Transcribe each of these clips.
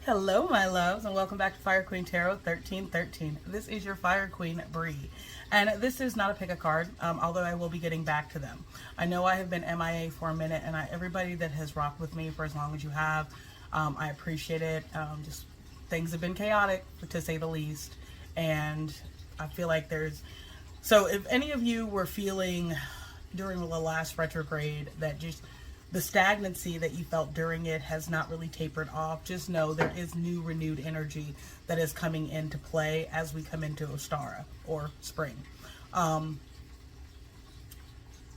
Hello, my loves, and welcome back to Fire Queen Tarot 1313. This is your Fire Queen, Brie. And this is not a pick a card, although I will be getting back to them. I know I have been MIA for a minute, and everybody that has rocked with me for as long as you have, I appreciate it. Just things have been chaotic, to say the least. And I feel like so if any of you were feeling during the last retrograde that just the stagnancy that you felt during it has not really tapered off, just know there is new renewed energy that is coming into play as we come into Ostara or spring.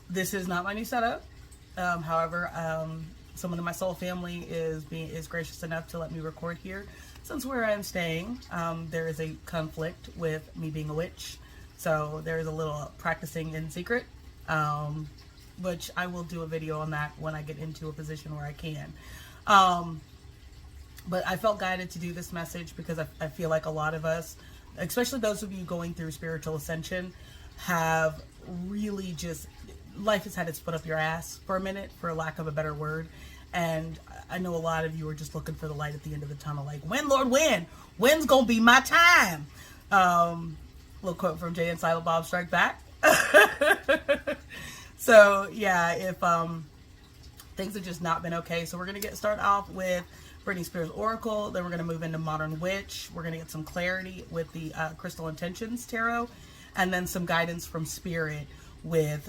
This is not my new setup. However, someone in my soul family is gracious enough to let me record here. Since where I am staying, there is a conflict with me being a witch. So there is a little practicing in secret. Which I will do a video on that when I get into a position where I can. But I felt guided to do this message because I feel like a lot of us, especially those of you going through spiritual ascension, have really just, life has had its foot up your ass for a minute, for lack of a better word. And I know a lot of you are just looking for the light at the end of the tunnel, like, when, Lord, when? When's gonna be my time? Little quote from Jay and Silent Bob Strike Back. So yeah, if things have just not been okay, so we're gonna start off with Britney Spears Oracle, then we're gonna move into Modern Witch. We're gonna get some clarity with the Crystal Intentions Tarot, and then some guidance from Spirit with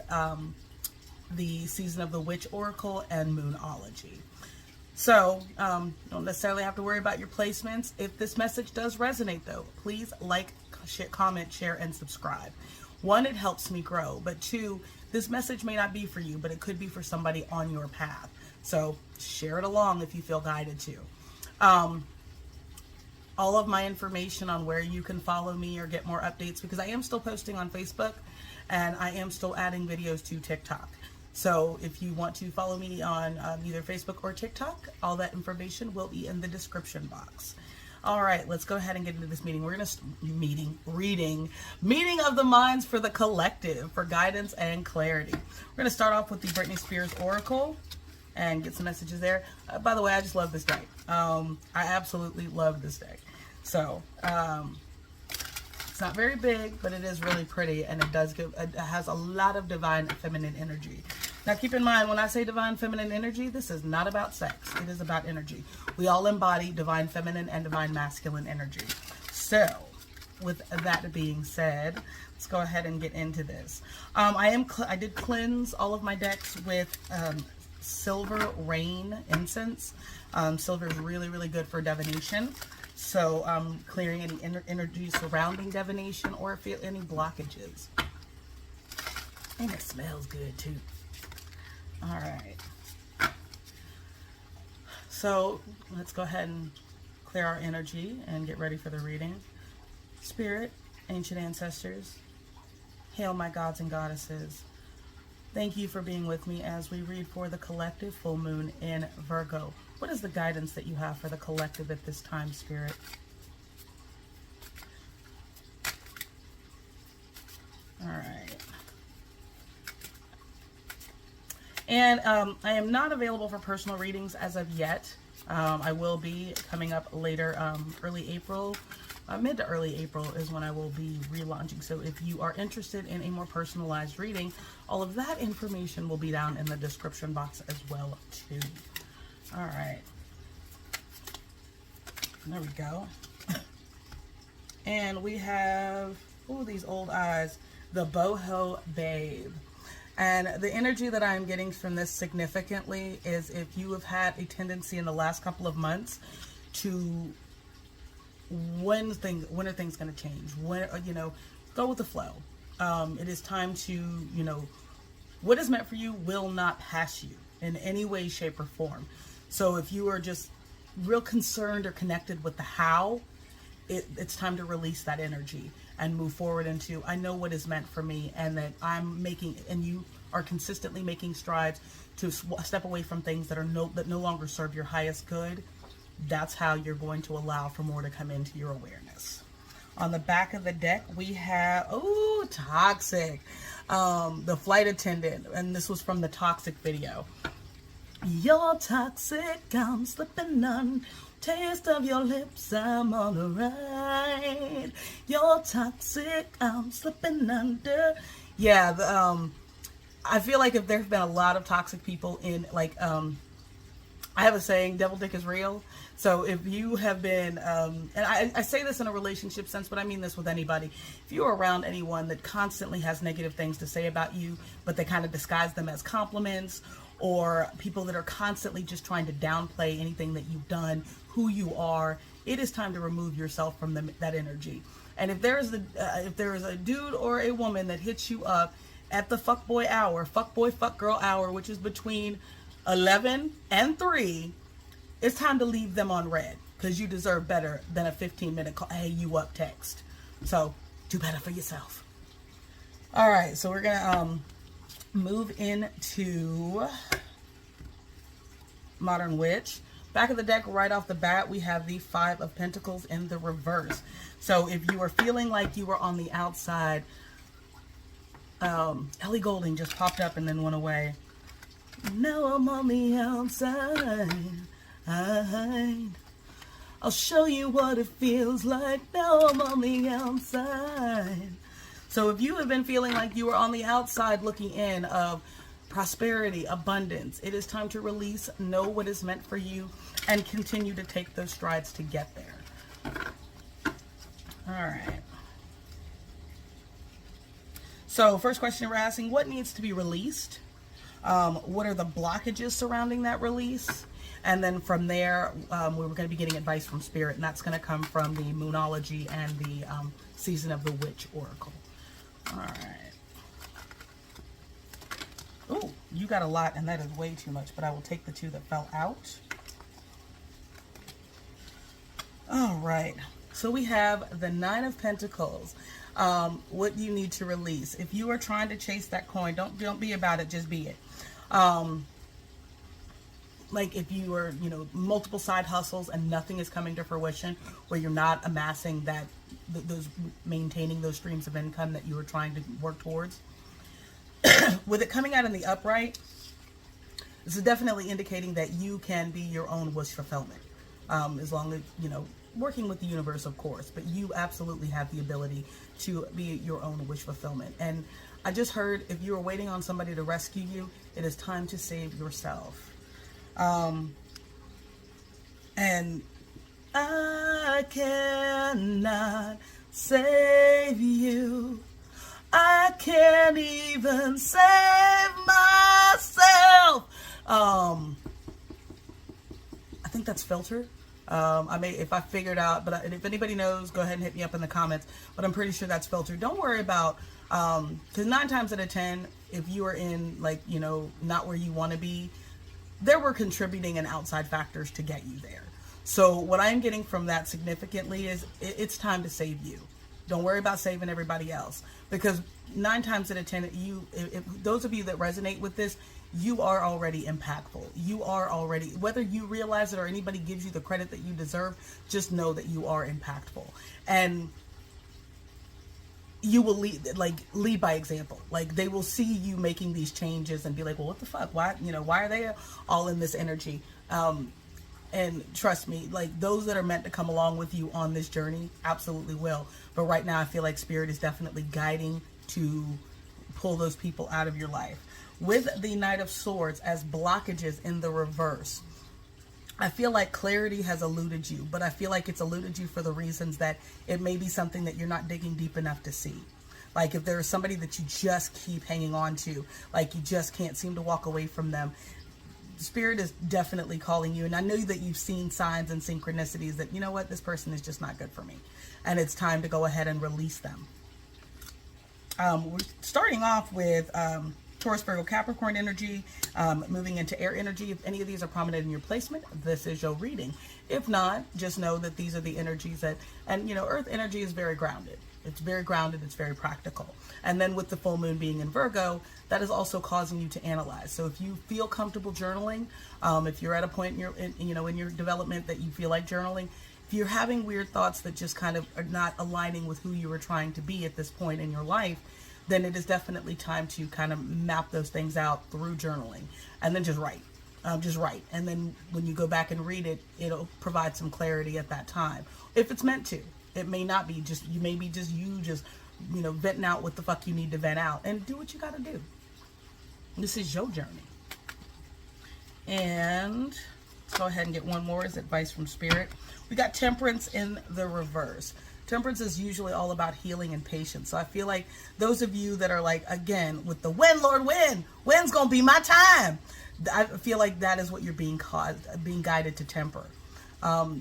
the Season of the Witch Oracle and Moonology. So don't necessarily have to worry about your placements. If this message does resonate, though, please like, comment, share, and subscribe. One, it helps me grow, but two, this message may not be for you, but it could be for somebody on your path. So share it along if you feel guided to. All of my information on where you can follow me or get more updates, because I am still posting on Facebook and I am still adding videos to TikTok. So if you want to follow me on either Facebook or TikTok, all that information will be in the description box. All right, let's go ahead and get into this meeting. We're going to meeting of the minds for the collective for guidance and clarity. We're going to start off with the Britney Spears Oracle and get some messages there. By the way, I just love this deck. I absolutely love this deck. So it's not very big, but it is really pretty, and it has a lot of divine feminine energy. Now keep in mind, when I say divine feminine energy, this is not about sex. It is about energy. We all embody divine feminine and divine masculine energy. So with that being said, let's go ahead and get into this. I did cleanse all of my decks with Silver Rain incense. Silver is really, really good for divination. So clearing any energy surrounding divination or feel any blockages. And it smells good too. All right, so let's go ahead and clear our energy and get ready for the reading. Spirit, ancient ancestors, hail my gods and goddesses. Thank you for being with me as we read for the collective full moon in Virgo. What is the guidance that you have for the collective at this time, Spirit? All right. And I am not available for personal readings as of yet. I will be coming up later, early April, mid to early April is when I will be relaunching. So if you are interested in a more personalized reading, all of that information will be down in the description box as well too. All right. There we go. And we have, oh, these old eyes, the Boho Babe. And the energy that I'm getting from this significantly is if you have had a tendency in the last couple of months to when are things going to change? When, go with the flow. It is time to, what is meant for you will not pass you in any way, shape, or form. So if you are just real concerned or connected with the how, it's time to release that energy and move forward into, I know what is meant for me, and that I'm making, and you are consistently making strides to step away from things that no longer serve your highest good. That's how you're going to allow for more to come into your awareness. On the back of the deck, we have, oh, Toxic, the flight attendant, and this was from the Toxic video. You're toxic, I'm slipping on. Taste of your lips, I'm on the ride. You're toxic, I'm slipping under. Yeah, I feel like if there's been a lot of toxic people in, like, I have a saying, devil dick is real. So if you have been, and I say this in a relationship sense, but I mean this with anybody. If you're around anyone that constantly has negative things to say about you, but they kind of disguise them as compliments, or people that are constantly just trying to downplay anything that you've done, who you are, it is time to remove yourself from that energy. And if there is a dude or a woman that hits you up at the fuckboy hour, fuckboy, fuckgirl hour, which is between 11 and 3, it's time to leave them on red, because you deserve better than a 15-minute call, hey, you up text. So do better for yourself. All right, so we're gonna move into Modern Witch. Back of the deck, right off the bat, we have the 5 of Pentacles in the reverse. So if you are feeling like you were on the outside, Elle Goulding just popped up and then went away. Now I'm on the outside. I'll show you what it feels like. Now I'm on the outside. So if you have been feeling like you were on the outside looking in of prosperity, abundance, it is time to release, know what is meant for you, and continue to take those strides to get there. All right. So first question we're asking, what needs to be released? What are the blockages surrounding that release? And then from there, we're going to be getting advice from Spirit, and that's going to come from the Moonology and the Season of the Witch Oracle. All right. Oh, you got a lot, and that is way too much, but I will take the 2 that fell out. All right. So we have the 9 of Pentacles. What you need to release. If you are trying to chase that coin, don't be about it, just be it. Like if you are, multiple side hustles and nothing is coming to fruition, where you're not amassing maintaining those streams of income that you were trying to work towards. With it coming out in the upright, this is definitely indicating that you can be your own wish fulfillment. As long as, working with the universe, of course, but you absolutely have the ability to be your own wish fulfillment. And I just heard, if you are waiting on somebody to rescue you, it is time to save yourself. And I cannot save you. I can't even save myself. I think that's Filter. I may, if I figured out, but if anybody knows, go ahead and hit me up in the comments. But I'm pretty sure that's Filter. Don't worry about, because 9 times out of 10, if you are in, not where you want to be, there were contributing and outside factors to get you there. So what I'm getting from that significantly is it's time to save you. Don't worry about saving everybody else, because 9 times out of 10, if those of you that resonate with this, you are already impactful. You are already, whether you realize it or anybody gives you the credit that you deserve, just know that you are impactful. And you will lead by example. Like, they will see you making these changes and be like, well, what the fuck? Why are they all in this energy? And trust me, those that are meant to come along with you on this journey absolutely will. But right now, I feel like Spirit is definitely guiding to pull those people out of your life. With the Knight of Swords as blockages in the reverse, I feel like clarity has eluded you, but I feel like it's eluded you for the reasons that it may be something that you're not digging deep enough to see. Like if there is somebody that you just keep hanging on to, like you just can't seem to walk away from them, Spirit is definitely calling you. And I know that you've seen signs and synchronicities that, you know what, this person is just not good for me. And it's time to go ahead and release them. We're starting off with Taurus, Virgo, Capricorn energy, moving into air energy. If any of these are prominent in your placement, this is your reading. If not, just know that these are the energies that, and Earth energy is very grounded. It's very grounded. It's very practical. And then with the full moon being in Virgo, that is also causing you to analyze. So if you feel comfortable journaling, if you're at a point in your development that you feel like journaling, if you're having weird thoughts that just kind of are not aligning with who you were trying to be at this point in your life, then it is definitely time to kind of map those things out through journaling and then just write. just write. And then when you go back and read it, it'll provide some clarity at that time. If it's meant to. It may not be. Just you may be just venting out what the fuck you need to vent out. And do what you got to do. This is your journey. And let's go ahead and get one more as advice from Spirit. We got Temperance in the reverse. Temperance is usually all about healing and patience. So I feel like those of you that are like, again, with the when, Lord, when's going to be my time? I feel like that is what you're being guided to temper.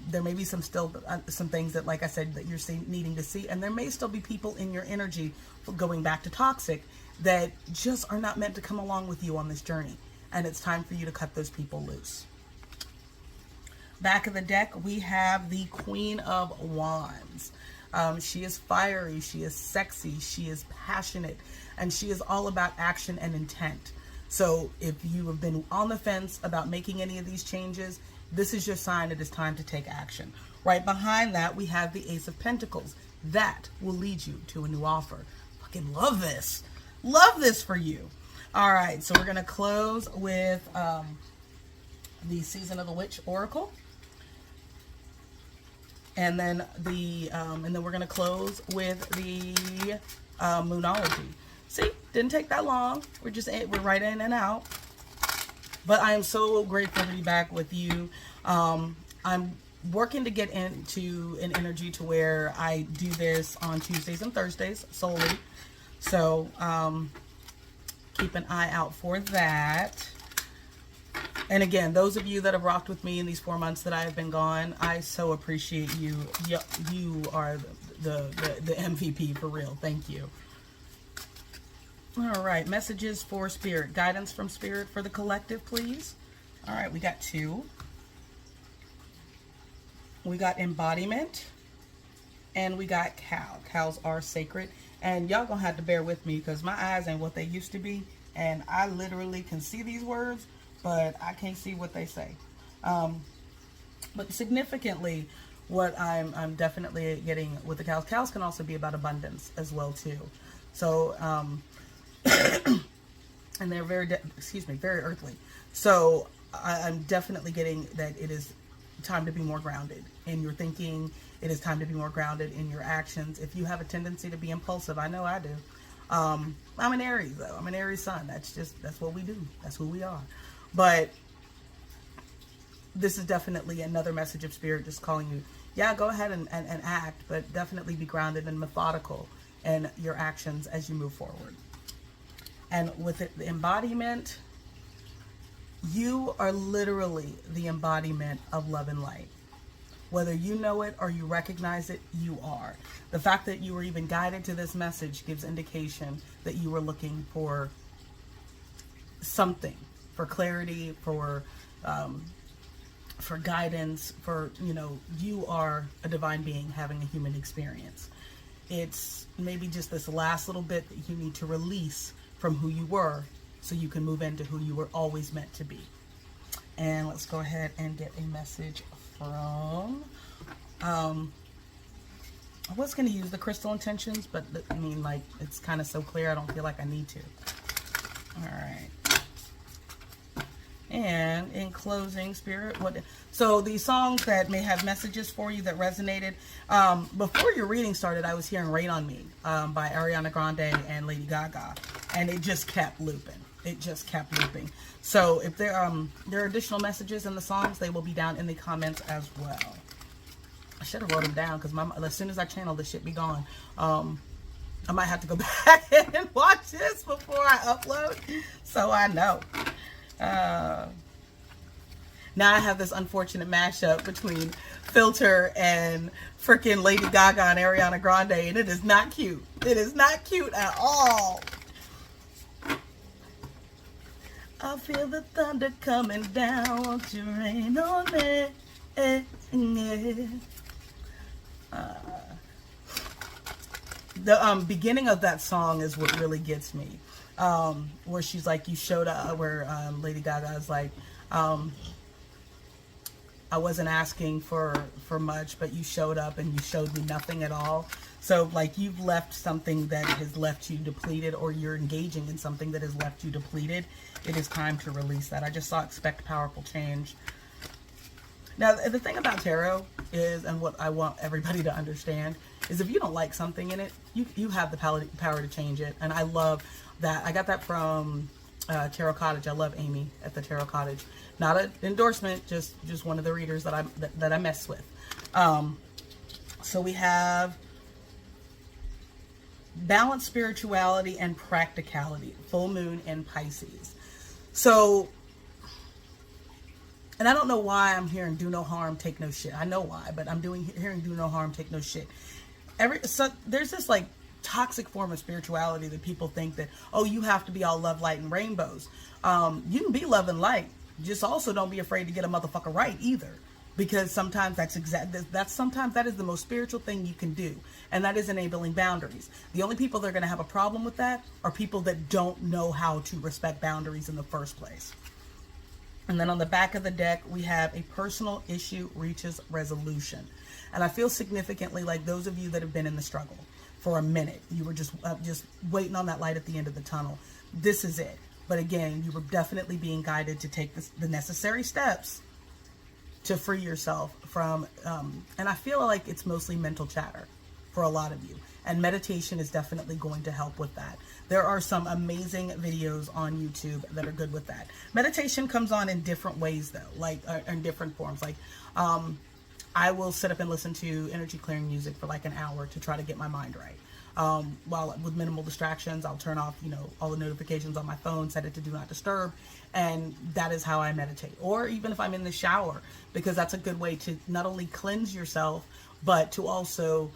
There may be some things that, like I said, that you're needing to see. And there may still be people in your energy, going back to toxic, that just are not meant to come along with you on this journey. And it's time for you to cut those people loose. Back of the deck, we have the Queen of Wands. She is fiery, she is sexy, she is passionate, and she is all about action and intent. So if you have been on the fence about making any of these changes, this is your sign it is time to take action. Right behind that, we have the Ace of Pentacles. That will lead you to a new offer. Fucking love this. Love this for you. All right, so we're going to close with the Season of the Witch Oracle. And then we're going to close with the Moonology. See, didn't take that long. We're right in and out. But I am so grateful to be back with you. I'm working to get into an energy to where I do this on Tuesdays and Thursdays solely. So keep an eye out for that. And again, those of you that have rocked with me in these 4 months that I have been gone, I so appreciate you. You are the MVP for real. Thank you. All right, messages for Spirit. Guidance from Spirit for the collective, please. All right, we got 2. We got Embodiment. And we got Cow. Cows are sacred. And y'all gonna have to bear with me because my eyes ain't what they used to be. And I literally can see these words, but I can't see what they say. But significantly, what I'm definitely getting with the cows. Cows can also be about abundance as well too. So, and they're very earthly. So I'm definitely getting that it is time to be more grounded in your thinking. It is time to be more grounded in your actions. If you have a tendency to be impulsive, I know I do. I'm an Aries though. I'm an Aries sun. That's what we do. That's who we are. But this is definitely another message of Spirit just calling you, yeah, go ahead and act, but definitely be grounded and methodical in your actions as you move forward. And with it, the embodiment, you are literally the embodiment of love and light. Whether you know it or you recognize it, you are. The fact that you were even guided to this message gives indication that you were looking for something, for clarity, for guidance, you are a divine being having a human experience. It's maybe just this last little bit that you need to release from who you were so you can move into who you were always meant to be. And let's go ahead and get a message from, I was going to use the crystal intentions, but I mean, like, it's kind of so clear, I don't feel like I need to. All right. And in closing, Spirit, so the songs that may have messages for you that resonated, before your reading started, I was hearing Rain on Me by Arianna Grande and Lady Gaga, and it just kept looping. It just kept looping. So if there are additional messages in the songs, they will be down in the comments as well. I should have wrote them down because as soon as I channel, this shit be gone. I might have to go back and watch this before I upload, so I know. Now I have this unfortunate mashup between Filter and freaking Lady Gaga and Ariana Grande, and it is not cute. It is not cute at all. I feel the thunder coming down, won't you rain on me? The beginning of that song is what really gets me. Where she's like, you showed up, where Lady Gaga is like, I wasn't asking for much, but you showed up and you showed me nothing at all. So like you've left something that has left you depleted, or you're engaging in something that has left you depleted. It is time to release that. I just saw expect powerful change. Now, the thing about tarot is, and what I want everybody to understand, is if you don't like something in it, you have the power to change it. And I love that. I got that from Tarot Cottage. I love Amy at the Tarot Cottage. Not an endorsement, just one of the readers that I mess with. So we have balanced spirituality and practicality, full moon in Pisces. So, and I don't know why I'm hearing do no harm, take no shit. I know why, but I'm hearing do no harm, take no shit. So there's this like toxic form of spirituality that people think that, oh, you have to be all love, light, and rainbows. You can be love and light. Just also don't be afraid to get a motherfucker right either. Because sometimes sometimes that is the most spiritual thing you can do. And that is enabling boundaries. The only people that are going to have a problem with that are people that don't know how to respect boundaries in the first place. And then on the back of the deck, we have a personal issue reaches resolution. And I feel significantly like those of you that have been in the struggle for a minute, you were just waiting on that light at the end of the tunnel. This is it. But again, you were definitely being guided to take the necessary steps to free yourself from, and I feel like it's mostly mental chatter for a lot of you. And meditation is definitely going to help with that. There are some amazing videos on YouTube that are good with that. Meditation comes on in different ways though, like in different forms. Like I will sit up and listen to energy clearing music for like an hour to try to get my mind right. While with minimal distractions, I'll turn off, all the notifications on my phone, set it to do not disturb. And that is how I meditate. Or even if I'm in the shower, because that's a good way to not only cleanse yourself, but to also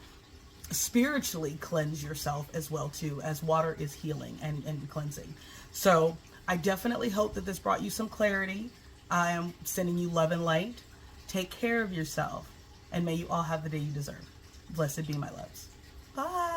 spiritually cleanse yourself as well too, as water is healing and cleansing. So I definitely hope that this brought you some clarity. I am sending you love and light. Take care of yourself, and may you all have the day you deserve. Blessed be, my loves. Bye.